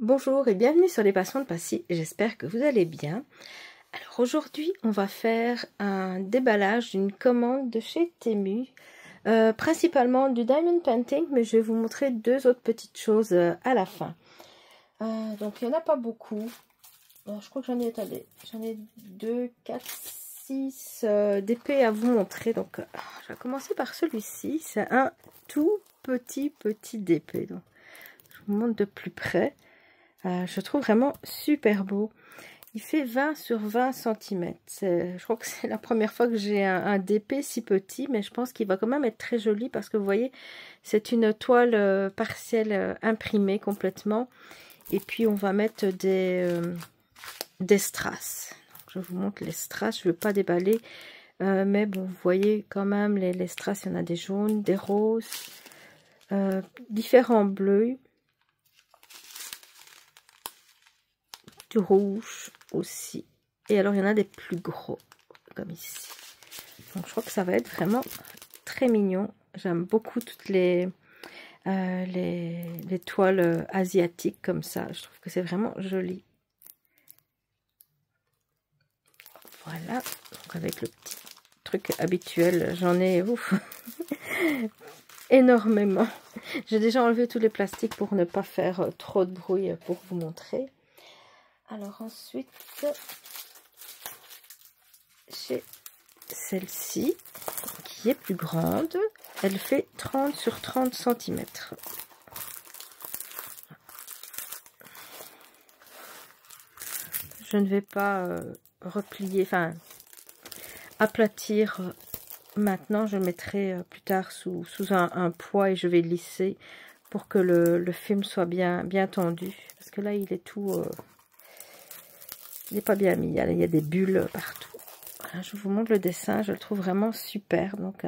Bonjour et bienvenue sur les Passions de Passy, j'espère que vous allez bien. Alors aujourd'hui on va faire un déballage d'une commande de chez Temu, principalement du diamond painting, mais je vais vous montrer deux autres petites choses à la fin. Donc il n'y en a pas beaucoup, je crois que j'en ai 2, 4, 6 d'épées à vous montrer. Donc je vais commencer par celui-ci, c'est un tout petit d'épée, donc je vous montre de plus près. Je trouve vraiment super beau. Il fait 20 sur 20 cm. Je crois que c'est la première fois que j'ai un DP si petit, mais je pense qu'il va quand même être très joli parce que vous voyez, c'est une toile partielle imprimée complètement. Et puis on va mettre des strass. Donc, je vous montre les strass, je ne veux pas déballer. Mais bon, vous voyez quand même les strass, il y en a des jaunes, des roses, différents bleus. Du rouge aussi, et alors il y en a des plus gros comme ici, donc je crois que ça va être vraiment très mignon. J'aime beaucoup toutes les toiles asiatiques comme ça, je trouve que c'est vraiment joli. Voilà, donc avec le petit truc habituel, j'en ai énormément. J'ai déjà enlevé tous les plastiques pour ne pas faire trop de bruit pour vous montrer. Alors ensuite, j'ai celle-ci qui est plus grande. Elle fait 30 sur 30 cm. Je ne vais pas replier, enfin aplatir maintenant. Je mettrai plus tard sous un poids et je vais lisser pour que le film soit bien tendu. Parce que là, il est tout... il n'est pas bien mis, il y a des bulles partout. Voilà, je vous montre le dessin, je le trouve vraiment super. Donc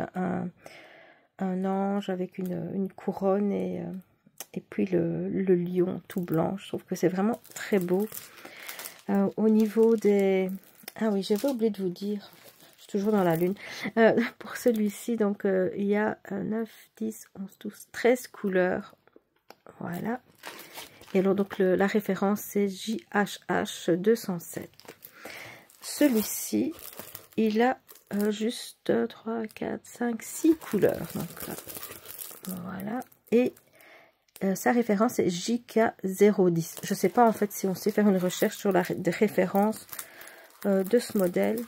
un ange avec une couronne et puis le lion tout blanc. Je trouve que c'est vraiment très beau. Au niveau des... Ah oui, j'avais oublié de vous dire, je suis toujours dans la lune. Pour celui-ci, donc il y a 9, 10, 11, 12, 13 couleurs. Voilà. Et alors donc la référence c'est JHH 207. Celui-ci, il a juste 3, 4, 5, 6 couleurs. Donc voilà. Et sa référence est JK010. Je ne sais pas en fait si on sait faire une recherche sur la référence de ce modèle.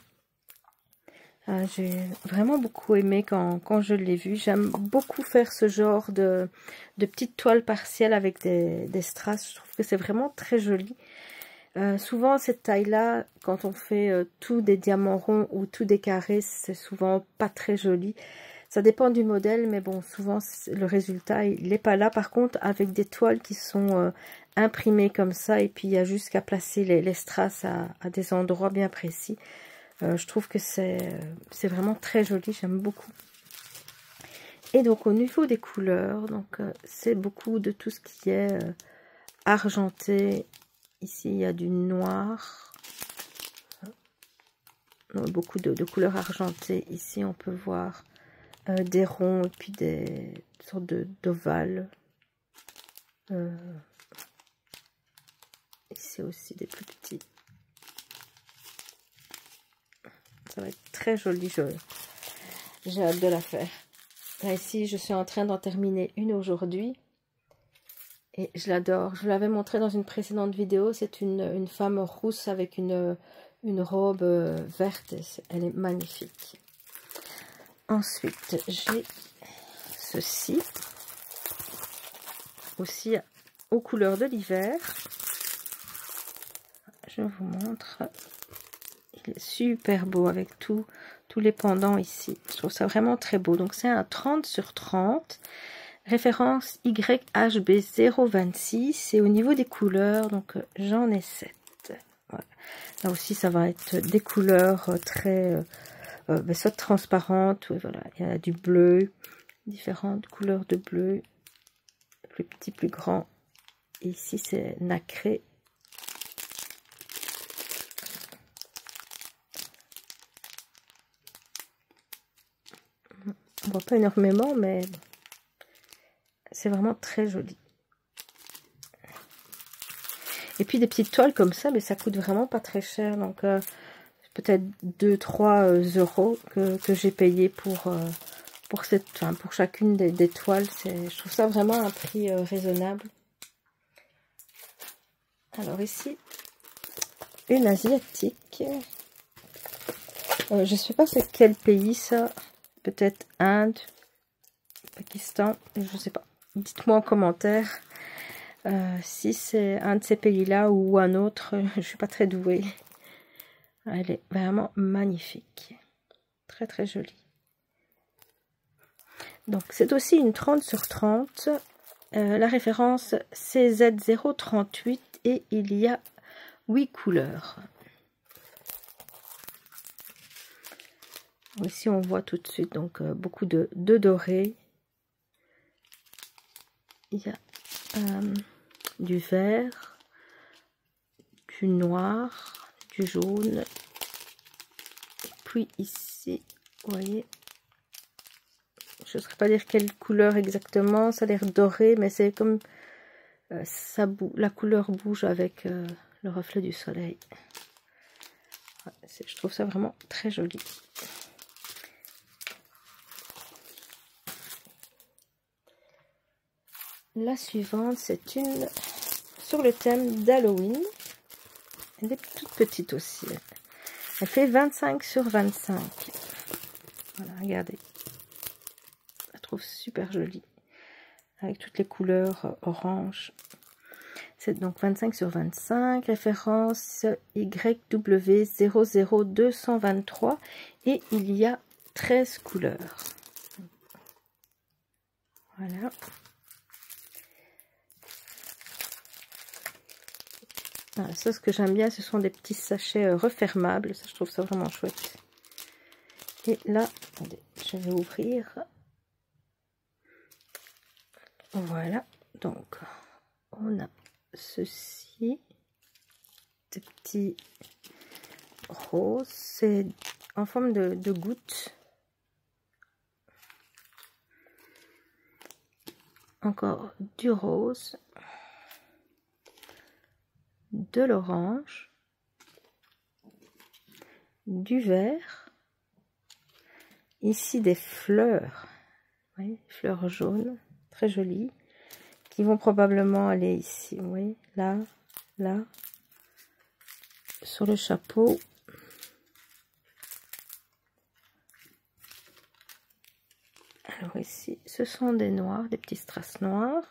J'ai vraiment beaucoup aimé quand je l'ai vu. J'aime beaucoup faire ce genre de petites toiles partielles avec des strass. Je trouve que c'est vraiment très joli. Souvent cette taille-là, quand on fait tout des diamants ronds ou tout des carrés, c'est souvent pas très joli. Ça dépend du modèle, mais bon, souvent le résultat il n'est pas là. Par contre, avec des toiles qui sont imprimées comme ça, et puis il y a juste qu'à placer les strass à des endroits bien précis. Je trouve que c'est vraiment très joli, j'aime beaucoup. Et donc au niveau des couleurs, donc c'est beaucoup de tout ce qui est argenté. Ici il y a du noir, beaucoup de couleurs argentées. Ici on peut voir des ronds et puis des sortes d'ovales. Ici aussi des plus petits. Ça va être très joli, j'ai hâte de la faire. Là, ici, je suis en train d'en terminer une aujourd'hui. Et je l'adore. Je vous l'avais montré dans une précédente vidéo. C'est une femme rousse avec une robe verte. Elle est magnifique. Ensuite, j'ai ceci. Aussi aux couleurs de l'hiver. Je vous montre. Il est super beau avec tous les pendants ici. Je trouve ça vraiment très beau. Donc c'est un 30 sur 30. Référence YHB026. Et au niveau des couleurs, donc j'en ai 7. Voilà. Là aussi ça va être des couleurs très soit transparentes. Voilà. Il y a du bleu. Différentes couleurs de bleu. Plus petit, plus grand. Et ici c'est nacré. On voit pas énormément, mais c'est vraiment très joli. Et puis des petites toiles comme ça, mais ça coûte vraiment pas très cher. Donc peut-être 2-3 euros que j'ai payé pour chacune des toiles. Je trouve ça vraiment un prix raisonnable. Alors ici, une asiatique. Je ne sais pas c'est quel pays ça. Peut-être Inde, Pakistan, je ne sais pas. Dites-moi en commentaire si c'est un de ces pays-là ou un autre. Je ne suis pas très douée. Elle est vraiment magnifique. Très très jolie. Donc c'est aussi une 30 sur 30. La référence CZ038 et il y a 8 couleurs. Ici on voit tout de suite donc beaucoup de doré. Il y a du vert, du noir, du jaune. Puis ici, vous voyez, je ne saurais pas dire quelle couleur exactement, ça a l'air doré, mais c'est comme la couleur bouge avec le reflet du soleil. Ouais, je trouve ça vraiment très joli. La suivante, c'est une sur le thème d'Halloween. Elle est toute petite aussi. Elle fait 25 sur 25. Voilà, regardez. Je la trouve super jolie. Avec toutes les couleurs orange. C'est donc 25 sur 25. Référence YW00223. Et il y a 13 couleurs. Voilà. Voilà, ça, ce que j'aime bien, ce sont des petits sachets refermables. Ça, je trouve ça vraiment chouette. Et là, attendez, je vais ouvrir. Voilà. Donc, on a ceci. Des petits roses. C'est en forme de gouttes. Encore du rose. De l'orange, du vert, ici des fleurs, oui, fleurs jaunes, très jolies, qui vont probablement aller ici, oui, là, là, sur le chapeau. Alors ici, ce sont des noirs, des petits strass noirs.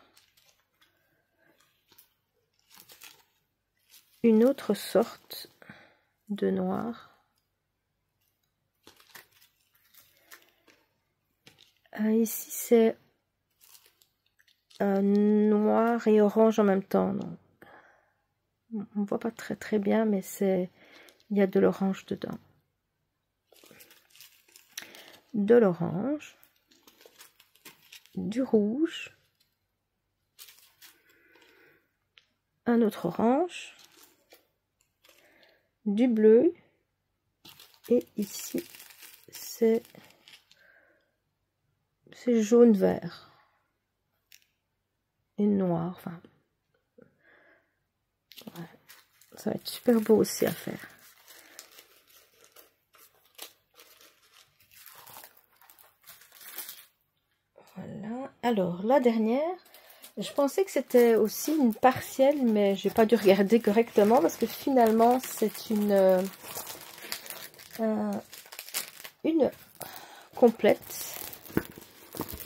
Une autre sorte de noir. Ici, c'est noir et orange en même temps. Donc, on ne voit pas très très bien, mais il y a de l'orange dedans. De l'orange, du rouge, un autre orange, du bleu, et ici c'est jaune vert et noir. Enfin, ouais, ça va être super beau aussi à faire. Voilà. Alors la dernière, je pensais que c'était aussi une partielle, mais j'ai pas dû regarder correctement parce que finalement c'est une complète.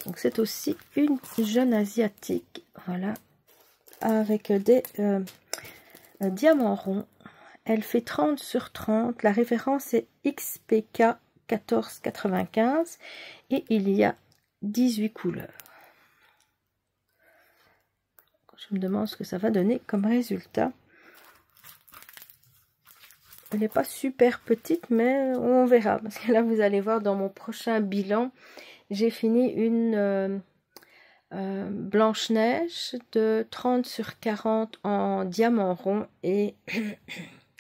Donc c'est aussi une jeune asiatique, voilà, avec des diamants ronds. Elle fait 30 sur 30. La référence est XPK 1495 et il y a 18 couleurs. Je me demande ce que ça va donner comme résultat. Elle n'est pas super petite, mais on verra. Parce que là, vous allez voir dans mon prochain bilan, j'ai fini une Blanche-Neige de 30 sur 40 en diamant rond. Et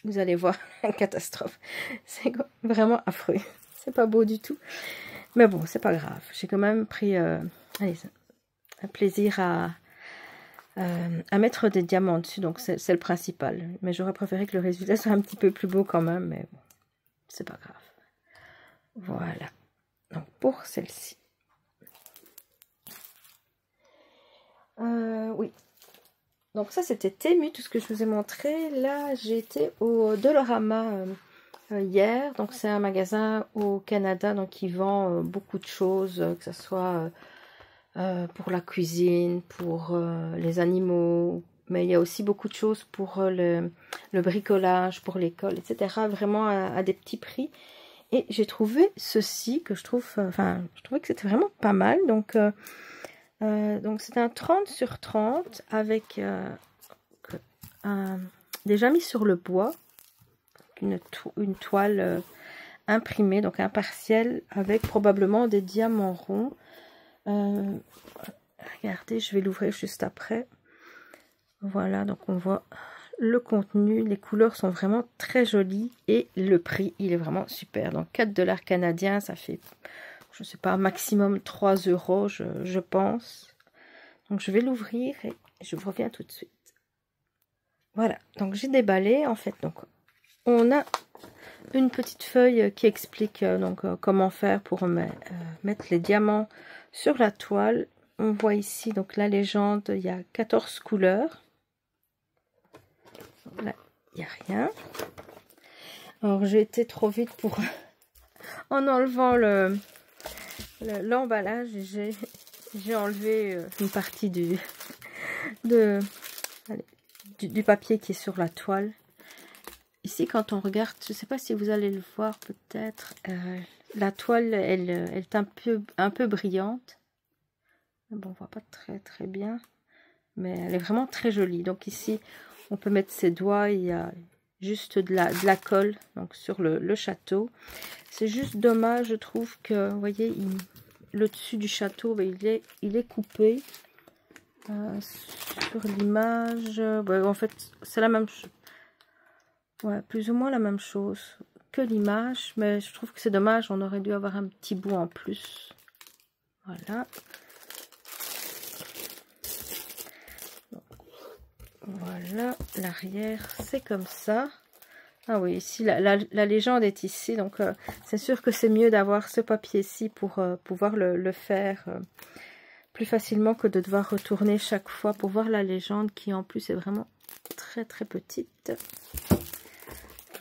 vous allez voir, une catastrophe. C'est vraiment affreux. C'est pas beau du tout. Mais bon, c'est pas grave. J'ai quand même pris allez, un plaisir à à mettre des diamants dessus, donc c'est le principal. Mais j'aurais préféré que le résultat soit un petit peu plus beau quand même, mais bon, c'est pas grave. Voilà, donc pour celle-ci. Oui, donc ça c'était Temu, tout ce que je vous ai montré. Là j'ai été au Dollarama hier, donc c'est un magasin au Canada, donc qui vend beaucoup de choses, que ce soit pour la cuisine, pour les animaux, mais il y a aussi beaucoup de choses pour le bricolage, pour l'école, etc. Vraiment à des petits prix. Et j'ai trouvé ceci que je trouve, je trouvais que c'était vraiment pas mal. Donc c'est un 30 sur 30 avec déjà mis sur le bois, une toile imprimée, donc un partiel avec probablement des diamants ronds. Regardez, je vais l'ouvrir juste après. Voilà, donc on voit le contenu, les couleurs sont vraiment très jolies et le prix, il est vraiment super. Donc 4 $ canadiens, ça fait, je ne sais pas, maximum 3 €, je pense. Donc je vais l'ouvrir et je vous reviens tout de suite. Voilà, donc j'ai déballé en fait. Donc on a une petite feuille qui explique comment faire pour mettre les diamants sur la toile. On voit ici donc la légende, il y a 14 couleurs. Là, il n'y a rien. Alors j'ai été trop vite pour en enlevant l'emballage, j'ai enlevé une partie du papier qui est sur la toile. Ici, quand on regarde, je ne sais pas si vous allez le voir peut-être, la toile, elle est un peu brillante. Bon, on voit pas très bien, mais elle est vraiment très jolie. Donc ici, on peut mettre ses doigts, il y a juste de la colle donc sur le château. C'est juste dommage, je trouve que, vous voyez, le dessus du château, ben, il est coupé. Sur l'image, en fait, c'est la même chose. Ouais, plus ou moins la même chose que l'image, mais je trouve que c'est dommage, on aurait dû avoir un petit bout en plus. Voilà. Donc, voilà, l'arrière, c'est comme ça. Ah oui, ici, la légende est ici, donc c'est sûr que c'est mieux d'avoir ce papier-ci pour pouvoir le faire plus facilement que de devoir retourner chaque fois pour voir la légende qui en plus est vraiment très petite.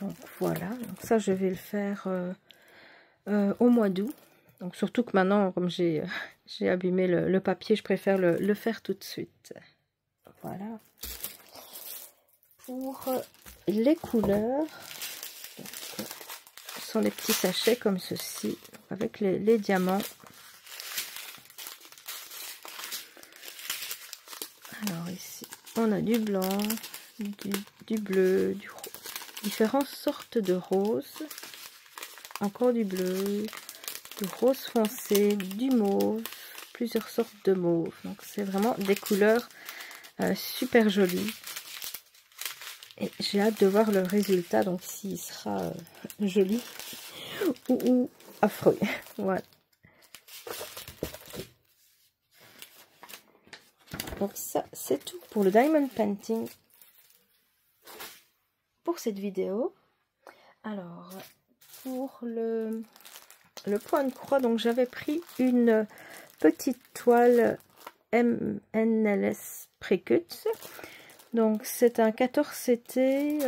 Donc voilà, donc ça je vais le faire au mois d'août. Donc surtout que maintenant, comme j'ai abîmé le papier, je préfère le faire tout de suite. Voilà. Pour les couleurs, donc, ce sont des petits sachets comme ceci, avec les diamants. Alors ici, on a du blanc, du bleu, du rose. Différentes sortes de roses, encore du bleu, du rose foncé, du mauve, plusieurs sortes de mauve. Donc c'est vraiment des couleurs super jolies. Et j'ai hâte de voir le résultat, donc s'il sera joli ou affreux. Voilà. Donc ça, c'est tout pour le diamond painting pour cette vidéo. Alors, pour le point de croix, donc j'avais pris une petite toile MNLS Precut. Donc c'est un 14 CT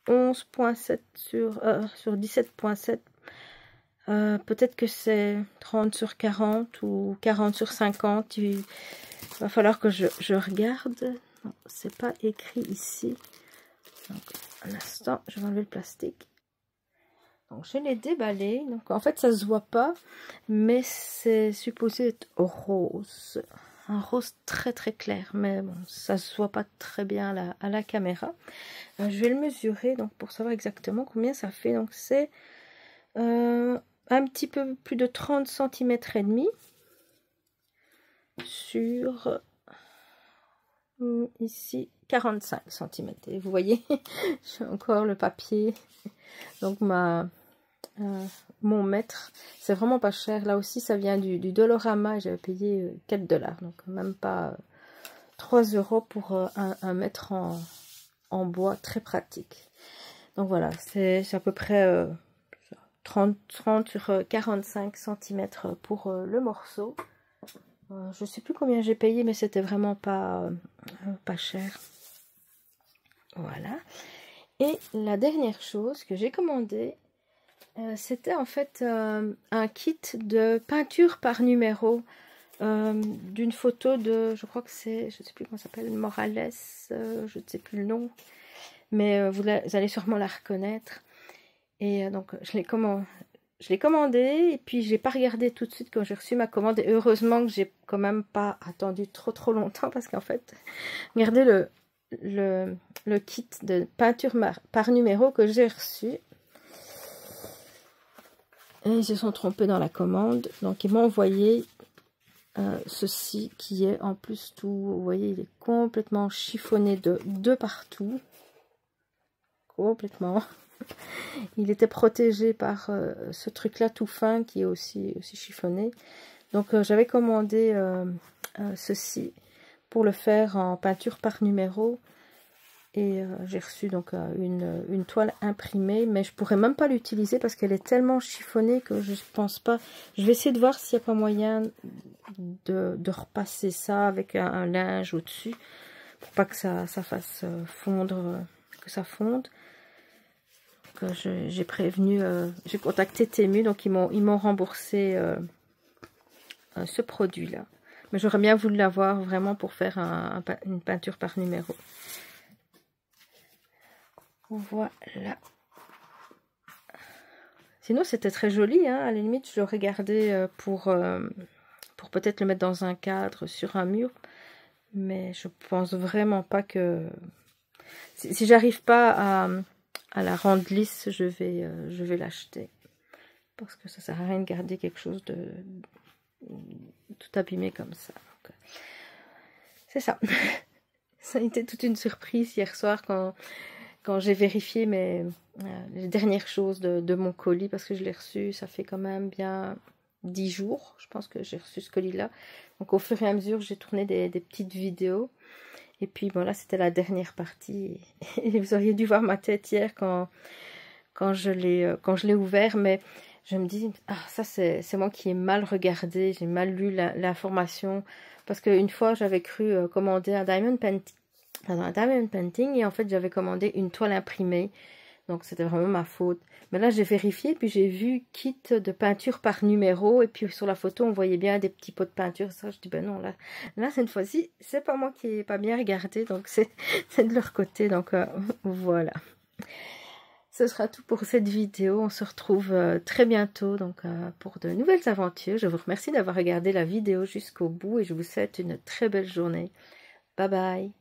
11.7 sur 17.7. Peut-être que c'est 30 sur 40 ou 40 sur 50. Il va falloir que je regarde. C'est pas écrit ici. Donc, un instant, je vais enlever le plastique. Donc, je l'ai déballé. Donc, en fait, ça se voit pas, mais c'est supposé être rose. Un rose très clair, mais bon, ça se voit pas très bien à la caméra. Je vais le mesurer donc pour savoir exactement combien ça fait. Donc, c'est un petit peu plus de 30 cm et demi sur ici 45 cm. Et vous voyez, j'ai encore le papier. Donc mon mètre, c'est vraiment pas cher. Là aussi, ça vient du Dollarama. J'avais payé 4 $, donc même pas 3 € pour un mètre en bois, très pratique. Donc voilà, c'est à peu près 30 sur 45 cm pour le morceau. Je ne sais plus combien j'ai payé, mais c'était vraiment pas cher. Voilà. Et la dernière chose que j'ai commandée, c'était en fait un kit de peinture par numéro d'une photo de, je crois que c'est, je ne sais plus comment ça s'appelle, Morales, je ne sais plus le nom, mais vous allez sûrement la reconnaître. Et donc je l'ai commandé et puis j'ai pas regardé tout de suite quand j'ai reçu ma commande. Et heureusement que j'ai quand même pas attendu trop longtemps, parce qu'en fait, regardez le kit de peinture par numéro que j'ai reçu. Et ils se sont trompés dans la commande. Donc ils m'ont envoyé ceci qui est en plus tout, vous voyez, il est complètement chiffonné de partout. Complètement. Il était protégé par ce truc là tout fin qui est aussi chiffonné. Donc j'avais commandé ceci pour le faire en peinture par numéro. Et j'ai reçu donc une toile imprimée, mais je pourrais même pas l'utiliser parce qu'elle est tellement chiffonnée que je pense pas. Je vais essayer de voir s'il n'y a pas moyen de repasser ça avec un linge au-dessus pour pas que ça fasse fondre, que ça fonde. J'ai prévenu, j'ai contacté Temu, donc ils m'ont remboursé ce produit-là. Mais j'aurais bien voulu l'avoir vraiment pour faire une peinture par numéro. Voilà. Sinon, c'était très joli, hein. À la limite, je l'aurais gardé pour peut-être le mettre dans un cadre sur un mur. Mais je pense vraiment pas que... Si j'arrive pas à la rendre lisse, je vais l'acheter. Parce que ça sert à rien de garder quelque chose de tout abîmé comme ça. C'est ça. Ça a été toute une surprise hier soir quand j'ai vérifié les dernières choses de mon colis, parce que je l'ai reçu, ça fait quand même bien 10 jours, je pense que j'ai reçu ce colis-là. Donc au fur et à mesure, j'ai tourné des petites vidéos. Et puis bon, là, c'était la dernière partie. Et vous auriez dû voir ma tête hier quand je l'ai ouvert. Mais je me dis, ah, ça c'est moi qui ai mal regardé, j'ai mal lu l'information. Parce qu'une fois, j'avais cru commander un diamond painting, et en fait j'avais commandé une toile imprimée, donc c'était vraiment ma faute. Mais là j'ai vérifié, puis j'ai vu kit de peinture par numéro, et puis sur la photo on voyait bien des petits pots de peinture. Ça, je dis ben non, là cette fois-ci c'est pas moi qui ai pas bien regardé, donc c'est de leur côté. Donc voilà, ce sera tout pour cette vidéo. On se retrouve très bientôt donc pour de nouvelles aventures. Je vous remercie d'avoir regardé la vidéo jusqu'au bout et je vous souhaite une très belle journée. Bye bye.